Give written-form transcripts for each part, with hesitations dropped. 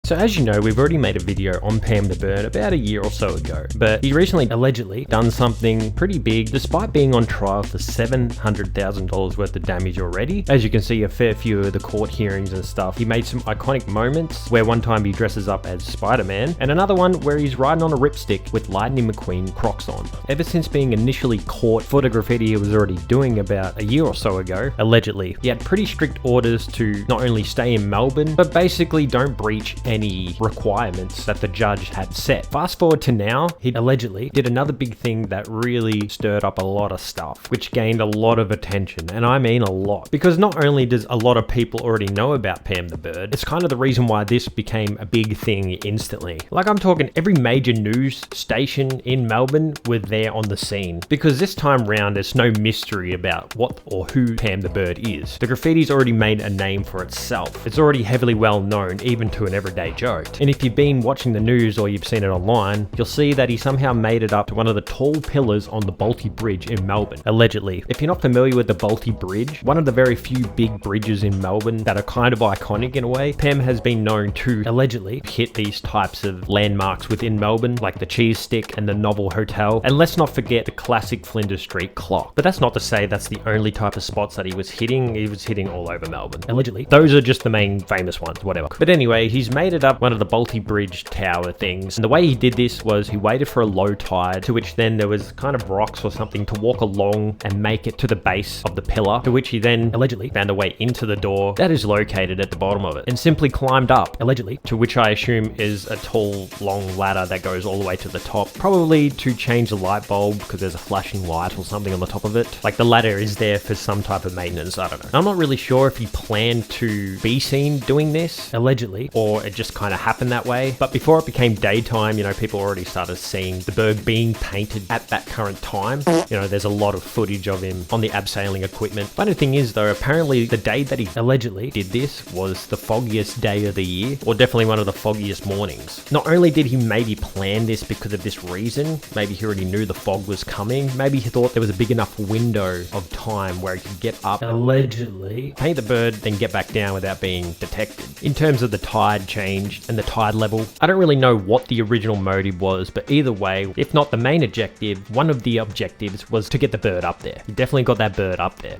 So as you know, we've already made a video on Pam the Bird about a year or so ago, but he's recently allegedly done something pretty big despite being on trial for $700,000 worth of damage already. As you can see, a fair few of the court hearings and stuff, he made some iconic moments where one time he dresses up as Spider-Man and another one where he's riding on a ripstick with Lightning McQueen Crocs on. Ever since being initially caught for the graffiti he was already doing about a year or so ago, allegedly, he had pretty strict orders to not only stay in Melbourne, but basically don't breach any requirements that the judge had set. Fast forward to now, he allegedly did another big thing that really stirred up a lot of stuff, which gained a lot of attention, and I mean a lot. Because not only does a lot of people already know about Pam the Bird, it's kind of the reason why this became a big thing instantly. Like I'm talking every major news station in Melbourne were there on the scene. Because this time round there's no mystery about what or who Pam the Bird is. The graffiti's already made a name for itself. It's already heavily well known even to an everyday Joe. And if you've been watching the news or you've seen it online, you'll see that he somehow made it up to one of the tall pillars on the Bolte Bridge in Melbourne, allegedly. If you're not familiar with the Bolte Bridge, one of the very few big bridges in Melbourne that are kind of iconic in a way, Pam has been known to allegedly hit these types of landmarks within Melbourne, like the Cheese Stick and the Novel Hotel, and let's not forget the classic Flinders Street clock. But that's not to say that's the only type of spots that he was hitting all over Melbourne, allegedly. Those are just the main famous ones, whatever. But anyway, he's made it up one of the Bolte Bridge tower things. And the way he did this was he waited for a low tide, to which then there was kind of rocks or something to walk along and make it to the base of the pillar, to which he then allegedly found a way into the door that is located at the bottom of it and simply climbed up, allegedly, to which I assume is a tall, long ladder that goes all the way to the top, probably to change the light bulb because there's a flashing light or something on the top of it. Like the ladder is there for some type of maintenance, I don't know. I'm not really sure if he planned to be seen doing this, allegedly, or it just kind of happened that way. But before it became daytime, people already started seeing the bird being painted at that current time. There's a lot of footage of him on the abseiling equipment. Funny thing is though, apparently the day that he allegedly did this was the foggiest day of the year, or definitely one of the foggiest mornings. Not only did he maybe plan this because of this reason, maybe he already knew the fog was coming, maybe he thought there was a big enough window of time where he could get up, allegedly, paint the bird, then get back down without being detected. In terms of the tide change and the tide level, I don't really know what the original motive was, but either way, if not the main objective, one of the objectives was to get the bird up there. He definitely got that bird up there.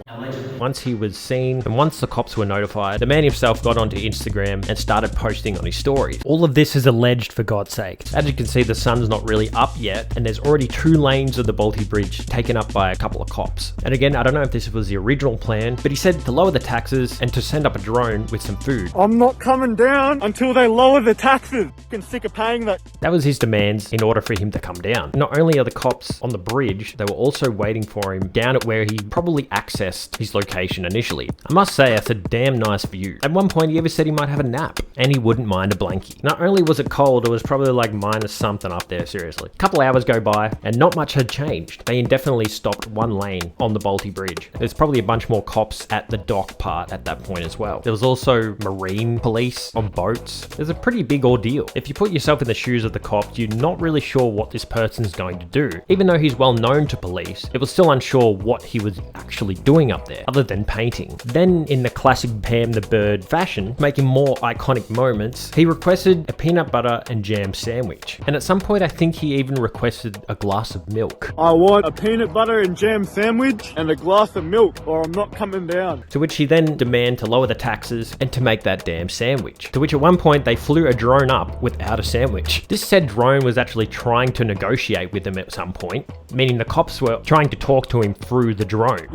Once he was seen, and once the cops were notified, the man himself got onto Instagram and started posting on his stories. All of this is alleged, for God's sake. As you can see, the sun's not really up yet, and there's already 2 lanes of the Bolte Bridge taken up by a couple of cops. And again, I don't know if this was the original plan, but he said to lower the taxes and to send up a drone with some food. I'm not coming down until they lower the taxes. I'm sick of paying that. That was his demands in order for him to come down. Not only are the cops on the bridge, they were also waiting for him down at where he probably accessed his location initially. I must say, that's a damn nice view. At one point, he even said he might have a nap, and he wouldn't mind a blankie. Not only was it cold, it was probably like minus something up there, seriously. A couple hours go by, and not much had changed. They indefinitely stopped one lane on the Bolte Bridge. There's probably a bunch more cops at the dock part at that point as well. There was also marine police on boats. There's a pretty big ordeal. If you put yourself in the shoes of the cops, you're not really sure what this person's going to do. Even though he's well known to police, it was still unsure what he was actually doing up there, other than painting. Then, in the classic Pam the Bird fashion, making more iconic moments, he requested a peanut butter and jam sandwich. And at some point, I think he even requested a glass of milk. I want a peanut butter and jam sandwich and a glass of milk, or I'm not coming down. To which he then demanded to lower the taxes and to make that damn sandwich. To which at one point, they flew a drone up without a sandwich. This said drone was actually trying to negotiate with them at some point, meaning the cops were trying to talk to him through the drone.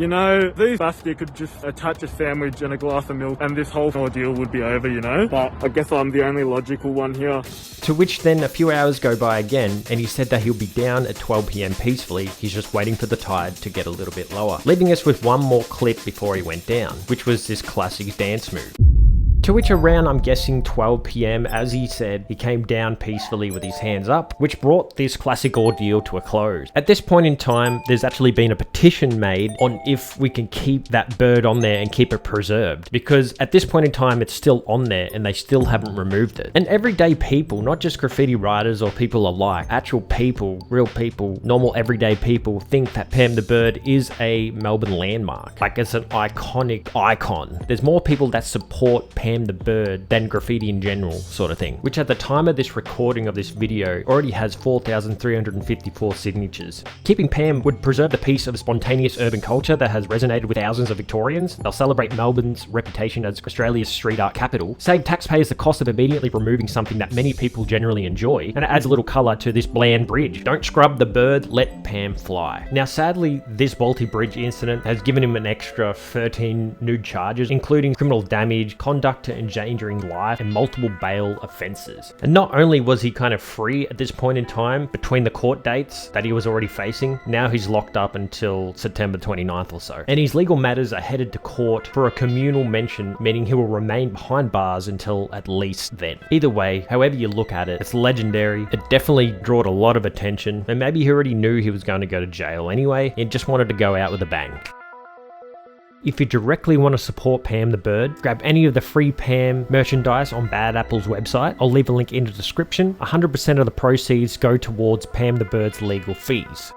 These bastards could just attach a sandwich and a glass of milk and this whole ordeal would be over, But I guess I'm the only logical one here. To which then a few hours go by again, and he said that he'll be down at 12 PM peacefully. He's just waiting for the tide to get a little bit lower. Leaving us with one more clip before he went down, which was this classic dance move. To which around, I'm guessing 12 PM, as he said, he came down peacefully with his hands up, which brought this classic ordeal to a close. At this point in time, there's actually been a petition petition made on if we can keep that bird on there and keep it preserved, because at this point in time it's still on there and they still haven't removed it. And everyday people, not just graffiti writers or people alike, actual people, real people, normal everyday people think that Pam the Bird is a Melbourne landmark. Like, it's an iconic icon. There's more people that support Pam the Bird than graffiti in general, sort of thing, which at the time of this recording of this video already has 4,354 signatures. Keeping Pam would preserve the piece of spontaneous urban culture that has resonated with thousands of Victorians. They'll celebrate Melbourne's reputation as Australia's street art capital, save taxpayers the cost of immediately removing something that many people generally enjoy, and it adds a little colour to this bland bridge. Don't scrub the bird, let Pam fly. Now sadly, this Balti Bridge incident has given him an extra 13 new charges, including criminal damage, conduct to endangering life, and multiple bail offences. And not only was he kind of free at this point in time, between the court dates that he was already facing, now he's locked up until September 29th or so. And his legal matters are headed to court for a communal mention, meaning he will remain behind bars until at least then. Either way, however you look at it, it's legendary. It definitely drew a lot of attention, and maybe he already knew he was going to go to jail anyway, and just wanted to go out with a bang. If you directly want to support Pam the Bird, grab any of the free Pam merchandise on Bad Apple's website. I'll leave a link in the description. 100% of the proceeds go towards Pam the Bird's legal fees.